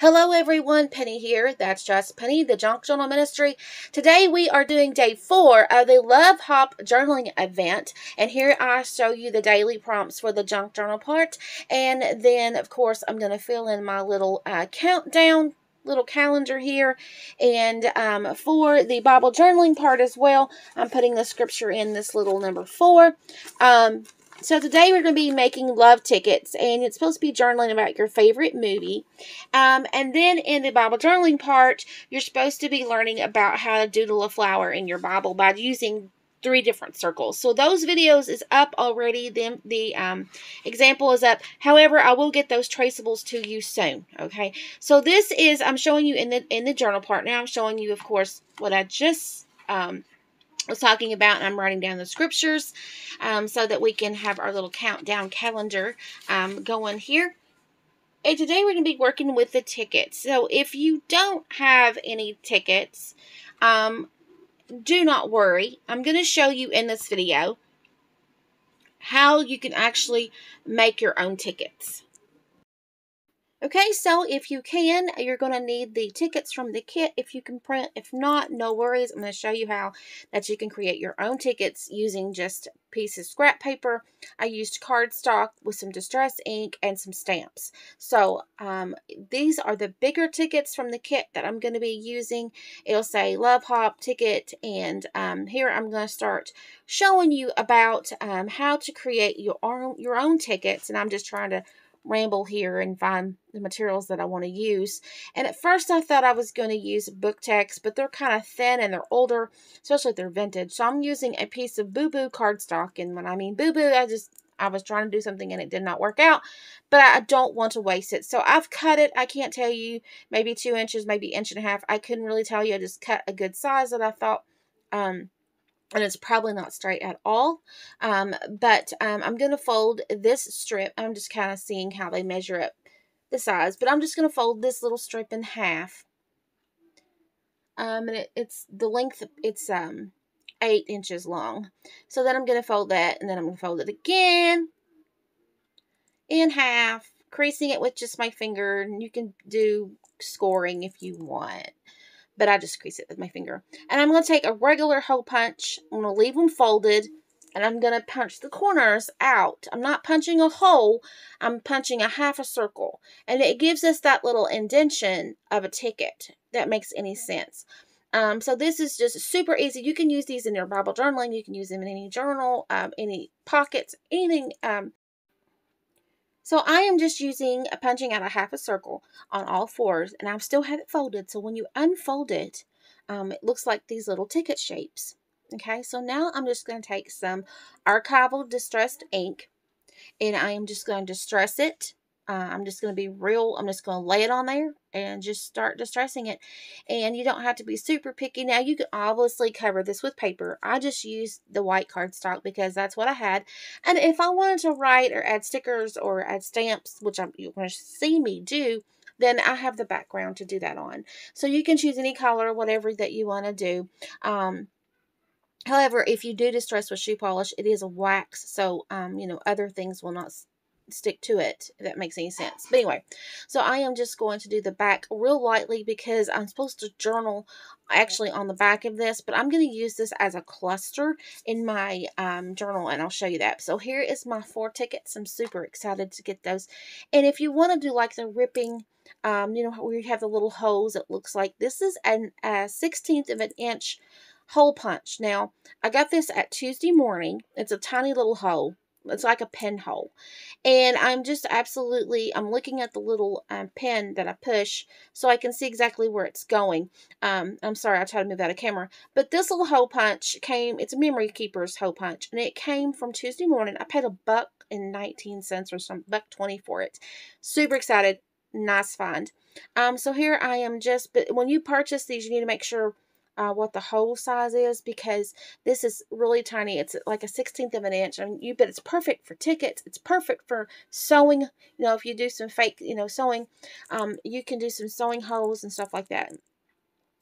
Hello everyone, Penny here. That's just Penny, the Junk Journal Ministry. Today we are doing day 4 of the Love Hop journaling event. And here I show you the daily prompts for the junk journal part. And then, of course, I'm going to fill in my little countdown, little calendar here. And for the Bible journaling part as well, I'm putting the scripture in this little number 4. So today we're going to be making love tickets, and it's supposed to be journaling about your favorite movie. And then in the Bible journaling part, you're supposed to be learning about how to doodle a flower in your Bible by using 3 different circles. So those videos is up already. The example is up. However, I will get those traceables to you soon. Okay. So this is, I'm showing you in the journal part. Now I'm showing you, of course, what I just was talking about, and I'm writing down the scriptures so that we can have our little countdown calendar going here. And today we're going to be working with the tickets. So if you don't have any tickets, do not worry. I'm going to show you in this video how you can actually make your own tickets. Okay, so if you can, you're going to need the tickets from the kit if you can print. If not, no worries. I'm going to show you how that you can create your own tickets using just pieces of scrap paper. I used cardstock with some distress ink and some stamps. So these are the bigger tickets from the kit that I'm going to be using. It'll say Love Hop ticket, and here I'm going to start showing you about how to create your own tickets, and I'm just trying to ramble here and find the materials that I want to use. And at first I thought I was going to use book text, but they're kind of thin and they're older, especially if they're vintage. So I'm using a piece of boo-boo cardstock, and when I mean boo-boo, I was trying to do something and it did not work out, but I don't want to waste it. So I've cut it. I can't tell you, maybe 2 inches, maybe 1.5 inches. I couldn't really tell you. I just cut a good size that I thought, and it's probably not straight at all. But I'm going to fold this strip. I'm just kind of seeing how they measure up the size. But I'm just going to fold this little strip in half. And it's the length, it's 8 inches long. So then I'm going to fold that, and then I'm going to fold it again in half, creasing it with just my finger. And you can do scoring if you want, but I just crease it with my finger. And I'm going to take a regular hole punch. I'm going to leave them folded, and I'm going to punch the corners out. I'm not punching a hole. I'm punching a half a circle. And it gives us that little indentation of a ticket. That makes any sense. So this is just super easy. You can use these in your Bible journaling. You can use them in any journal, any pockets, anything. So I am just punching out a half a circle on all 4s, and I still have it folded. So when you unfold it, it looks like these little ticket shapes. Okay, so now I'm just going to take some archival distressed ink, and I am just going to distress it. I'm just going to be real. I'm just going to lay it on there and just start distressing it. And you don't have to be super picky. Now, you can obviously cover this with paper. I just used the white cardstock because that's what I had. And if I wanted to write or add stickers or add stamps, which you're going to see me do, then I have the background to do that on. So you can choose any color, whatever that you want to do. However, if you do distress with shoe polish, it is a wax. So, other things will not stick to it, if that makes any sense. But anyway, so I am just going to do the back real lightly because I'm supposed to journal actually on the back of this, but I'm going to use this as a cluster in my journal, and I'll show you that. So here is my 4 tickets. I'm super excited to get those. And if you want to do like the ripping, where you have the little holes, it looks like this is a 1/16 of an inch hole punch. Now, I got this at Tuesday morning. It's a tiny little hole. It's like a pen hole. And I'm just I'm looking at the little pen that I push so I can see exactly where it's going. I'm sorry, I tried to move out of camera. But this little hole punch it's a Memory Keeper's hole punch. And it came from Tuesday morning. I paid $1.19 or some $1.20 for it. Super excited. Nice find. So here I am but when you purchase these, you need to make sure what the hole size is, because this is really tiny. It's like a 1/16 of an inch, and but it's perfect for tickets. It's perfect for sewing. If you do some fake, sewing, you can do some sewing holes and stuff like that.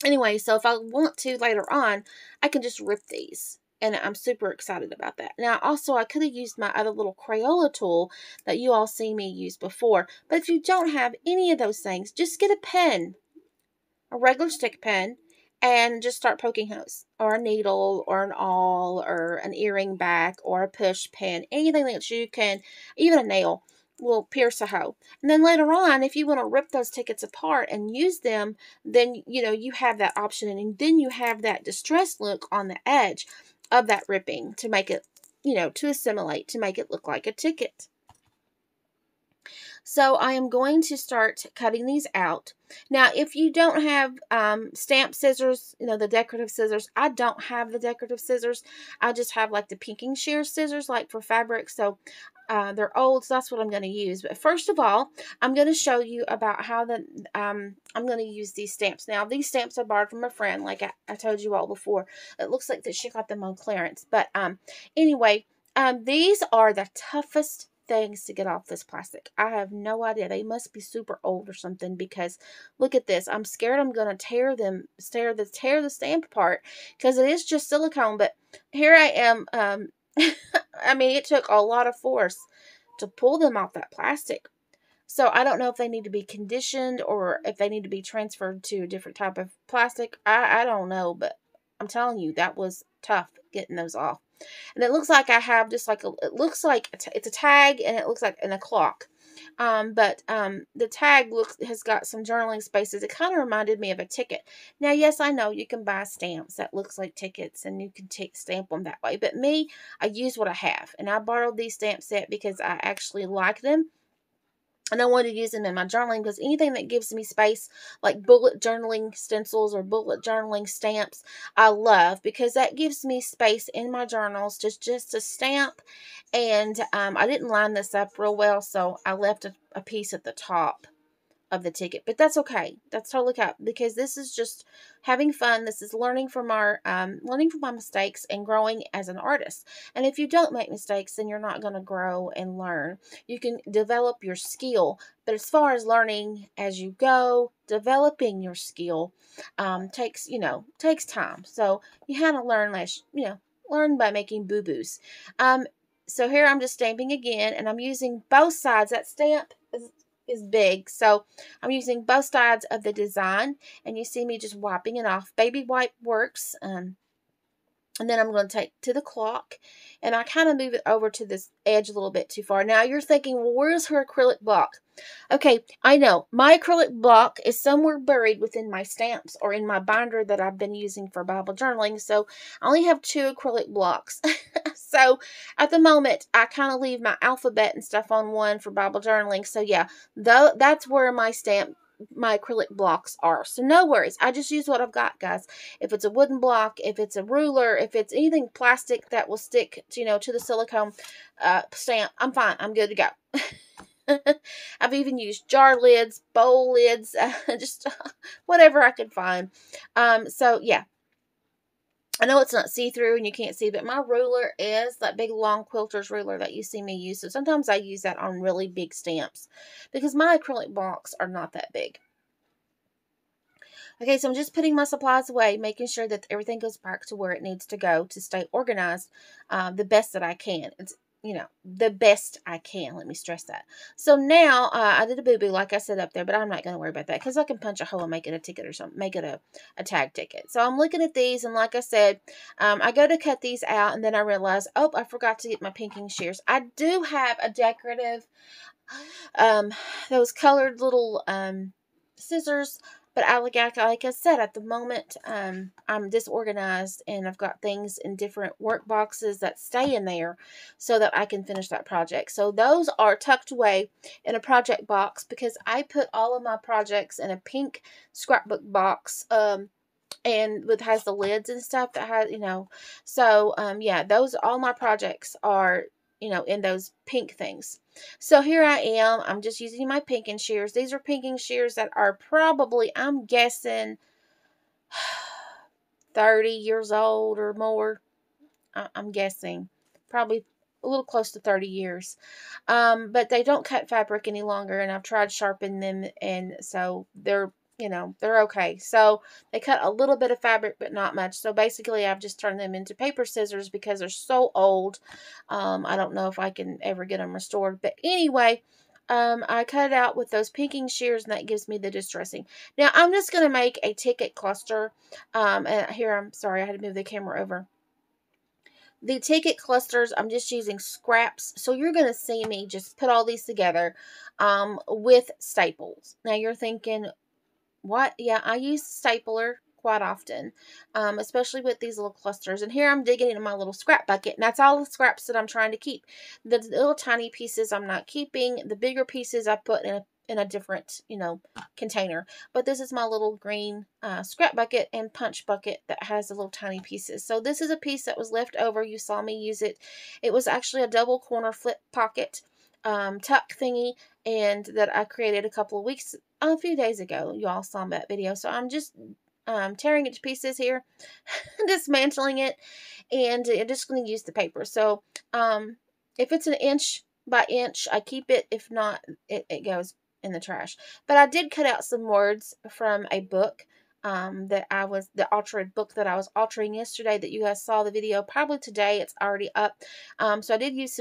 Anyway, so if I want to later on, I can just rip these. And I'm super excited about that. Now, also, I could have used my other little Crayola tool that you all see me use before. But if you don't have any of those things, just get a pen, a regular stick pen, and just start poking holes. Or a needle, or an awl, or an earring back, or a push pin. Anything that you can, even a nail, will pierce a hole. And then later on, if you want to rip those tickets apart and use them, then, you have that option. And then you have that distressed look on the edge of that ripping to make it, to assimilate, to make it look like a ticket. So I am going to start cutting these out. Now, if you don't have stamp scissors, the decorative scissors, I don't have the decorative scissors. I just have like the pinking shear scissors, like for fabric. So they're old, so that's what I'm going to use. But first of all, I'm going to show you about how I'm going to use these stamps. Now, these stamps I borrowed from a friend, like I told you all before. It looks like that she got them on clearance. But anyway, these are the toughest things to get off this plastic. I have no idea. They must be super old or something, because look at this. I'm scared I'm going to tear the stamp apart, because it is just silicone. But here I am. I mean, it took a lot of force to pull them off that plastic. So I don't know if they need to be conditioned or if they need to be transferred to a different type of plastic. I don't know, but I'm telling you, that was tough getting those off. And it looks like I have just like it looks like it's a tag, and it looks like a clock. But the tag has got some journaling spaces. It kind of reminded me of a ticket. Now, yes, I know you can buy stamps that looks like tickets, and you can stamp them that way. But me, I use what I have, and I borrowed these stamp set because I actually like them. And I wanted to use them in my journaling, because anything that gives me space, like bullet journaling stencils or bullet journaling stamps, I love, because that gives me space in my journals just to stamp. And I didn't line this up real well, so I left a piece at the top of the ticket. But that's okay. That's totally okay, because this is just having fun. This is learning from learning from my mistakes and growing as an artist. And if you don't make mistakes, then you're not going to grow and learn. You can develop your skill, but as far as learning as you go, developing your skill takes time. So you have to learn learn by making boo-boos. So here I'm just stamping again, and I'm using both sides. That stamp is big, so I'm using both sides of the design, and you see me just wiping it off. Baby wipe works. And then I'm going to take to the clock, and I kind of move it over to this edge a little bit too far. Now you're thinking, well, where's her acrylic block? Okay, I know. My acrylic block is somewhere buried within my stamps or in my binder that I've been using for Bible journaling. So I only have 2 acrylic blocks. So at the moment, I kind of leave my alphabet and stuff on one for Bible journaling. So yeah, that's where my acrylic blocks are. So no worries. I just use what I've got, guys. If it's a wooden block, if it's a ruler, if it's anything plastic that will stick, to the silicone stamp, I'm fine. I'm good to go. I've even used jar lids, bowl lids, just whatever I could find. So yeah. I know it's not see-through and you can't see, but my ruler is that big long quilter's ruler that you see me use. So sometimes I use that on really big stamps because my acrylic blocks are not that big. Okay, so I'm just putting my supplies away, making sure that everything goes back to where it needs to go to stay organized the best that I can. It's the best I can. Let me stress that. So now I did a boo-boo, like I said up there, but I'm not going to worry about that because I can punch a hole and make it a ticket or something, make it a tag ticket. So I'm looking at these, and like I said, I go to cut these out, and then I realize, oh, I forgot to get my pinking shears. I do have a decorative, those colored little scissors. But like I said, at the moment, I'm disorganized, and I've got things in different work boxes that stay in there so that I can finish that project. So those are tucked away in a project box because I put all of my projects in a pink scrapbook box, and has the lids and stuff that has, So, yeah, all my projects are, in those pink things. So here I am. I'm just using my pinking shears. These are pinking shears that are probably, I'm guessing, 30 years old or more. I'm guessing. Probably a little close to 30 years. But they don't cut fabric any longer, and I've tried sharpening them, and so they're you know, they're okay. So they cut a little bit of fabric, but not much. So basically, I've just turned them into paper scissors because they're so old. I don't know if I can ever get them restored. But anyway, I cut it out with those pinking shears, and that gives me the distressing. Now, I'm just going to make a ticket cluster. And here, I'm sorry, I had to move the camera over. The ticket clusters, I'm just using scraps. So you're going to see me just put all these together with staples. Now, you're thinking, what? Yeah, I use stapler quite often, especially with these little clusters. And here I'm digging into my little scrap bucket, and that's all the scraps that I'm trying to keep. The little tiny pieces I'm not keeping. The bigger pieces I put in a different, you know, container. But this is my little green scrap bucket and punch bucket that has the little tiny pieces. So this is a piece that was left over. You saw me use it. It was actually a double corner flip pocket tuck thingy, and that I created a few days ago. You all saw that video. So I'm just tearing it to pieces here, dismantling it, and I'm just going to use the paper. So if it's an inch by inch, I keep it. If not, it goes in the trash. But I did cut out some words from a book the altered book that I was altering yesterday that you guys saw the video. Probably today, it's already up. So I did use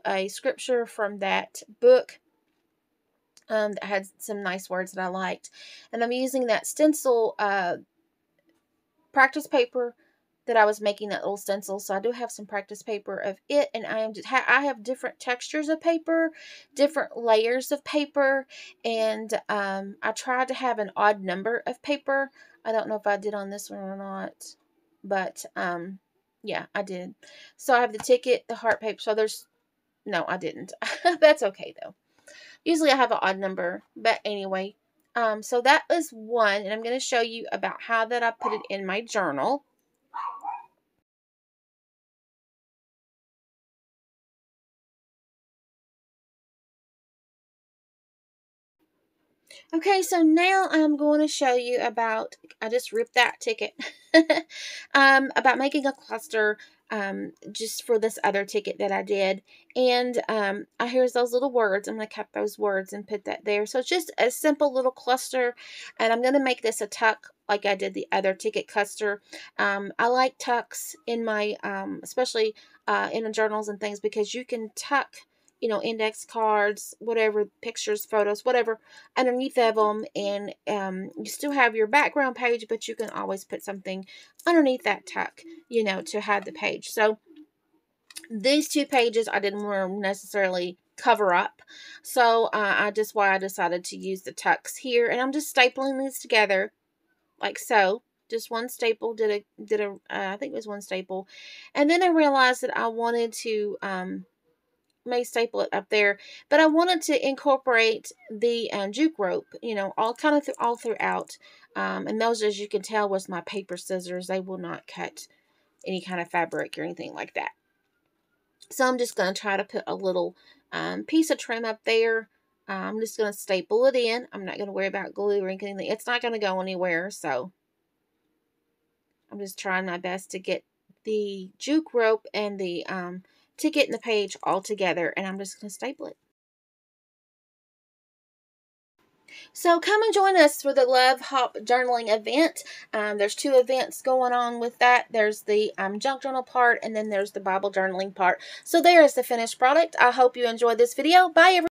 a scripture from that book that had some nice words that I liked. And I'm using that stencil practice paper that I was making, that little stencil. So I do have some practice paper of it, and I have different textures of paper, different layers of paper, and I tried to have an odd number of paper. I don't know if I did on this one or not, but yeah, I did. So I have the ticket, the heart paper. So no, I didn't. That's okay though. Usually I have an odd number, but anyway. So that is one, and I'm going to show you about how that I put it in my journal. Okay, so now I'm going to show you about, I just ripped that ticket, about making a cluster just for this other ticket that I did. And here's those little words. I'm going to cut those words and put that there. So it's just a simple little cluster, and I'm going to make this a tuck like I did the other ticket cluster. I like tucks in my, especially in the journals and things, because you can tuck, you know, index cards, whatever, pictures, photos, whatever, underneath of them, and you still have your background page, but you can always put something underneath that tuck, you know, to hide the page. So these two pages I didn't want to necessarily cover up, so I decided to use the tucks here, and I'm just stapling these together like so. Just one staple, I think it was one staple, and then I realized that I wanted to may staple it up there, but I wanted to incorporate the jute rope, you know, all throughout. And those, as you can tell, was my paper scissors. They will not cut any kind of fabric or anything like that. So I'm just going to try to put a little piece of trim up there. I'm just going to staple it in. I'm not going to worry about glue or anything. It's not going to go anywhere, so I'm just trying my best to get the jute rope and the ticket and the page all together, and I'm just going to staple it. So come and join us for the Love Hop Journaling event. There's two events going on with that. There's the junk journal part, and then there's the Bible journaling part. So there is the finished product. I hope you enjoyed this video. Bye, everyone.